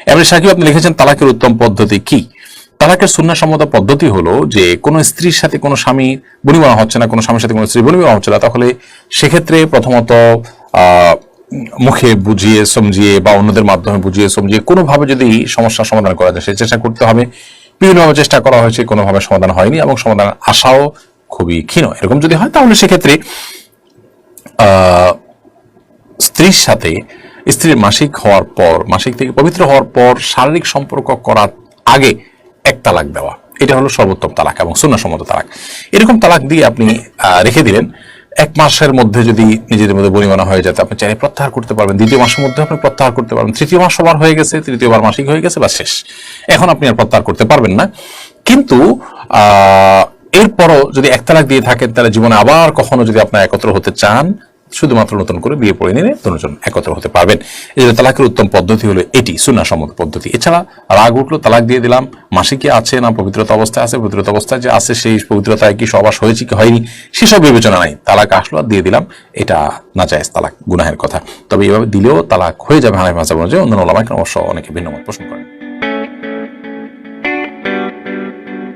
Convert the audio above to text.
এমনি সাকিব আপনি লিখেছেন তালাকের উত্তম পদ্ধতি কি? তালাকের সুন্নাহসম্মত পদ্ধতি হলো যে কোনো স্ত্রীর সাথে কোনো স্বামী বনিবনা হচ্ছে না, কোনো স্বামীর সাথে কোনো স্ত্রী বনিবনা হচ্ছে না, তাহলে সেক্ষেত্রে প্রথমত মুখে বুঝিয়ে সমঝিয়ে বা অন্যদের মাধ্যমে বুঝিয়ে সমঝিয়ে কোনোভাবে যদি সমস্যার সমাধান করা যায় সে চেষ্টা করতে হবে। বিভিন্নভাবে চেষ্টা করা হয়েছে, কোনোভাবে সমাধান হয়নি এবং সমাধান আশাও খুবই ক্ষীণ। এরকম যদি হয় তাহলে সেক্ষেত্রে স্ত্রীর সাথে স্ত্রীর মাসিক হওয়ার পর, মাসিক থেকে পবিত্র হওয়ার পর শারীরিক সম্পর্ক করার আগে এক তালাক দেওয়া, এটা হলো সর্বোত্তম তালাক এবং সুন্নাহসম্মত তালাক। এরকম তালাক দিয়ে আপনি রেখে দিলেন, 1 মাসের মধ্যে যদি নিজেদের মধ্যে বনিবনা হয়ে যায় আপনি চাইলে প্রত্যাহার করতে পারবেন, 2য় মাসের মধ্যে আপনি প্রত্যাহার করতে পারবেন, 3য় মাস সবার হয়ে গেছে, 3য়বার মাসিক হয়ে গেছে বা শেষ, এখন আপনি আর প্রত্যাহার করতে পারবেন না। কিন্তু এরপরও যদি এক তালাক দিয়ে থাকেন তাহলে জীবনে আবার কখনো যদি আপনারা একত্র হতে চান শুধুমাত্র নতুন করে বিয়ে পড়ে নিলে দুজন একত্র হতে পারবেন। এই জন্য তালাকের উত্তম পদ্ধতি হলো এটি, সুন্নাহসম্মত পদ্ধতি। এছাড়া রাগ উঠলো, তালাক দিয়ে দিলাম, মাসিকে আছে না পবিত্রতা অবস্থায় আছে, পবিত্রতা অবস্থায় যে আছে সেই পবিত্রতায় কি সবাস হয়েছে কি হয়নি সেসব বিবেচনা নাই, তালাক আসলো আর দিয়ে দিলাম, এটা নাজায়েজ তালাক, গুনাহের কথা। তবে এভাবে দিলেও তালাক হয়ে যাবে হানাফি মাযহাব অনুযায়ী। অন্যান্য উলামায়ে কেরাম অবশ্য অনেকে ভিন্ন মত পোষণ করেন।